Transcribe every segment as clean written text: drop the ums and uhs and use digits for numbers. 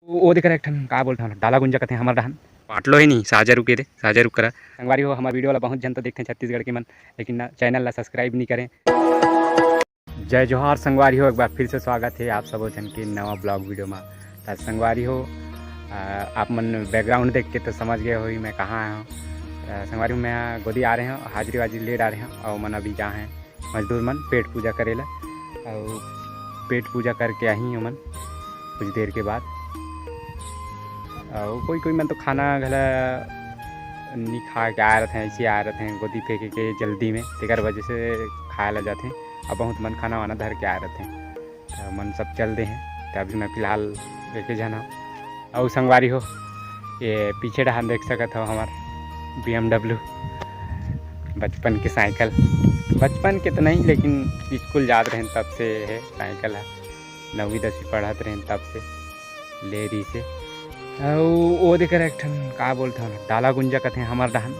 वो देख एक ठन का बोलते हैं डाला गुंजा कहते हैं हमारा डहन पाटलो ही नहीं साजा रुके दे साजा रुक करा संगवारी हो हमारे वीडियो वाला बहुत जन तो देखते हैं छत्तीसगढ़ के मन लेकिन ना चैनल ला सब्सक्राइब नहीं करें। जय जोहार संगवारी हो, एक बार फिर से स्वागत है आप सब जन के नवा ब्लॉग वीडियो में। तो संगवारी हो आप मन बैकग्राउंड देख के तो समझ गए हो मैं कहाँ आया हूँ। संगवारी हो मैं गोदी आ रहे हैं, हाजिरी वाजिरी ले आ रहे हैं और मन अभी जहाँ हैं मजदूर मन पेट पूजा करेला और पेट पूजा करके आई हो मन कुछ देर के बाद। और कोई मन तो खाना घला नहीं खा के आ रहे थे, ऐसे आ रहे थे गोदी फेंके के जल्दी में तेकर वजह से खाए ला जाते हैं। और बहुत मन खाना वाना धर के आ रहे थे तो मन सब चल दे हैं। तो अभी मैं फ़िलहाल लेके जाना और संगवारी हो ये पीछे डहान देख सकते हो हमार BMW बचपन की साइकिल, बचपन के तो नहीं लेकिन स्कूल जाते रहे तब से है साइकिल है, 9वीं 10वीं पढ़ते रहे तब से ले रही से। वो देख एक ठन का बोलते हैं डाला गुंजा कहते हैं हमार डहान,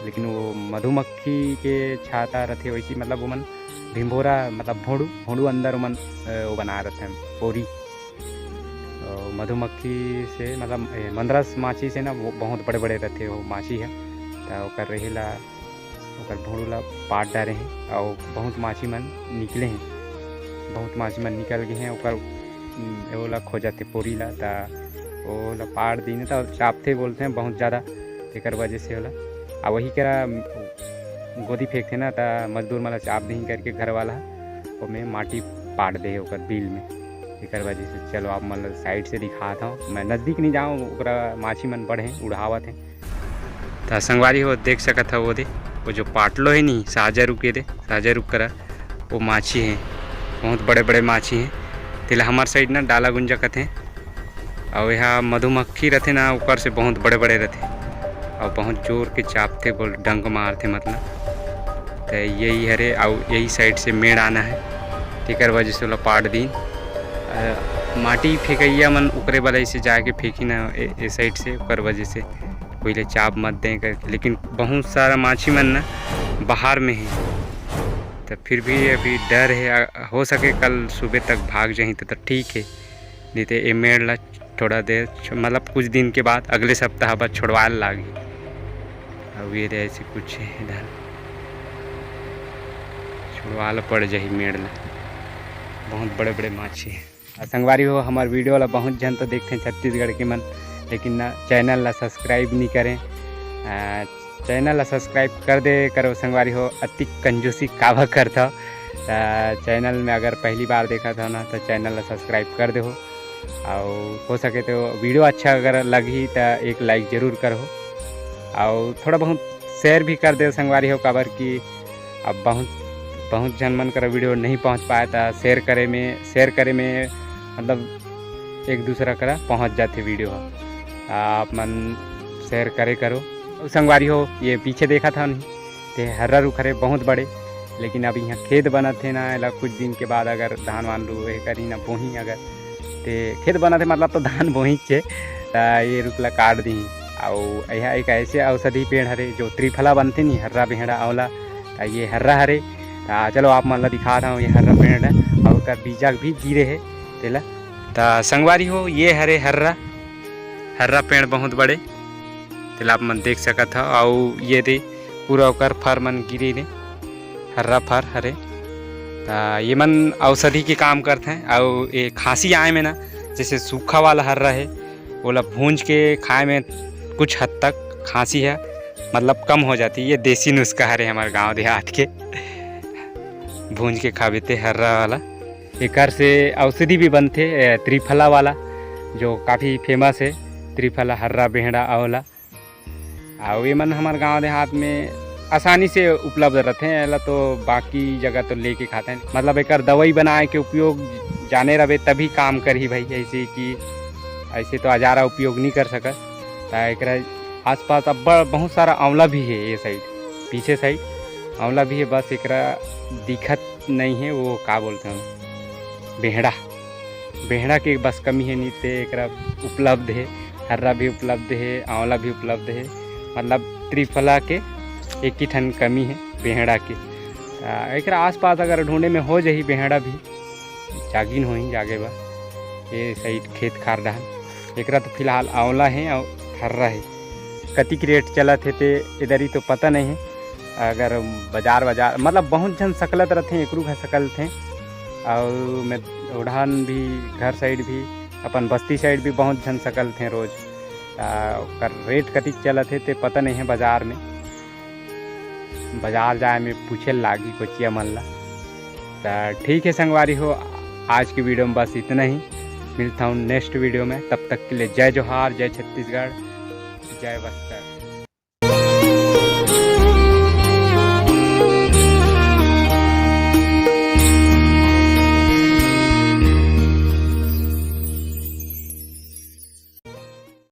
लेकिन वो मधुमक्खी के छाता रहते वैसी मतलब वो मन भिम्भोरा मतलब भोंडू अंदर वो मन वो बना रहते हैं पोरी मधुमक्खी से मतलब मंदरस माछी से ना वो बहुत बड़े बड़े रहते वो माछी है। तो कर रही ला भोंडू ला पाट डाले हैं और बहुत माछी मन निकले हैं, बहुत माछी मन निकल गए हैं वो ला खो जाते पोरी ला वो ला पाड़ दी तो चापते बोलते हैं बहुत ज़्यादा तेकर वजह से होला। और वही करा गोदी फेंकते ना तो मजदूर मला चाप नहीं करके घर वाला वो में माटी पाट दे ओकर बिल में तेकर वजह से। चलो आप मतलब साइड से दिखाता हूँ, मैं नज़दीक नहीं जाऊँ ओकरा माछी मन बढ़े उड़ावत हैं। तो संगवारी हो देख सकत है वो जो पाटलो है नहीं साजा रुके दे साजा रुक करा वो माछी हैं, बहुत बड़े बड़े माछी हैं। तिला हमार साइड ना डाला गुंजा कहते हैं और यहाँ मधुमक्खी रहते ना ऊपर से बहुत बड़े बड़े रहते और बहुत जोर के चापते बोल डंक मारते मतलब। तो यही हरे और यही साइड से मेड़ आना है तेकर वजह से वाला पाट दिन माटी फेंकैया मन उकरे वाला ऐसे जाके फेंकी ना ए साइड से उकर वजह से कोई ले चाप मत दें करके। लेकिन बहुत सारा माछी मन ना बाहर में है तो फिर भी अभी डर है, हो सके कल सुबह तक भाग जाए तो ठीक है, नहीं तो ये मेड़ ला थोड़ा देर मतलब कुछ दिन के बाद अगले सप्ताह बाद छोड़वा लागी। अब ये ऐसे कुछ है इधर छुड़वा पड़ जाही मेड़ ला, बहुत बड़े बड़े माछी है। संगवारी हो हमारे वीडियो वाला बहुत जन तो देखते हैं छत्तीसगढ़ के मन लेकिन ना चैनल ला सब्सक्राइब नहीं करें। चैनल ला सब्सक्राइब कर दे करो संगवारी हो, अति कंजूसी कावा करता चैनल में अगर पहली बार देखा था ना तो चैनल ला सब्सक्राइब कर दे और हो सके तो वीडियो अच्छा अगर लगी तो एक लाइक ज़रूर करो और थोड़ा बहुत शेयर भी कर दे संगवारी हो। काबर कि अब बहुत जन मन कर वीडियो नहीं पहुंच पाया था शेयर करे में मतलब एक दूसरा करा पहुंच जाते वीडियो आप मन शेयर करे करो। संगवारी हो ये पीछे देखा था नहीं ते हर्रा रुख रहे बहुत बड़े, लेकिन अब यहाँ खेत बना थे ना एला कुछ दिन के बाद अगर धान वान रुए करी ना बोही अगर ते खेत बना थे मतलब तो धान बोही छे ये रुकला काट दी। और यह एक ऐसे औषधि पेड़ हरे जो त्रिफला बनते नहीं हर्रा बेहड़ा आंवला, ये हर्रा हरे चलो आप मतलब दिखा रहा हूँ ये हर्रा पेड़ है और उसका बीजा भी गिरे है तेला। तो संगवारी हो ये हरे हर्रा पेड़ बहुत बड़े तेला आप मन देख सकत हो और ये दे पूरा ओकर फर मन गिरे ने हर्रा फर हरे। ये मन औषधि के काम करते हैं और ये खांसी आए में ना जैसे सूखा वाला हर्रा है बोला भूंज के खाए में कुछ हद तक खांसी है मतलब कम हो जाती है। ये देसी नुस्खा हरे हमारे गांव देहात के भूंज के खाते हर्रा वाला, एक से औषधि भी बनते त्रिफला वाला जो काफ़ी फेमस है त्रिफला हर्रा बेहड़ा आंवला। और ये मन हमारे गांव देहात में आसानी से उपलब्ध रहते हैं एला तो बाकी जगह तो लेके खाते हैं मतलब एक दवाई बनाए के उपयोग जाने रहे तभी काम करी भाई, ऐसे कि ऐसे तो हजारा उपयोग नहीं कर सकत। एक आसपास अब बहुत सारा आंवला भी है ये साइड पीछे साइड आंवला भी है, बस एक दिखत नहीं है वो का बोलते हैं बेहड़ा के बस कमी है, नहीं तो एक उपलब्ध है हर्रा भी उपलब्ध है आंवला भी उपलब्ध है मतलब त्रिफला के एक ही ठन कमी है बेहड़ा के। एक आसपास अगर ढूंढे में हो जाही बेहड़ा भी जागिन हो ही जागे बा ये साइड खेत खार रहा एकरा तो फिलहाल आंवला है और हर्रा है। कतिक रेट चलत है ते इधर ही तो पता नहीं है। अगर बाजार मतलब बहुत जन सकलत रहते एकरू घर सकल थे। और मैं उड़ान भी घर साइड भी अपन बस्ती साइड भी बहुत जन सकल थे रोज। कर रेट कतिक चलत है ते पता नहीं है। बाजार जाए में पूछे लागी कोचिया मन ला। तो ठीक है संगवारी हो, आज की वीडियो में बस इतना ही। मिलता हूँ नेक्स्ट वीडियो में, तब तक के लिए जय जोहार, जय छत्तीसगढ़, जय बस्तर।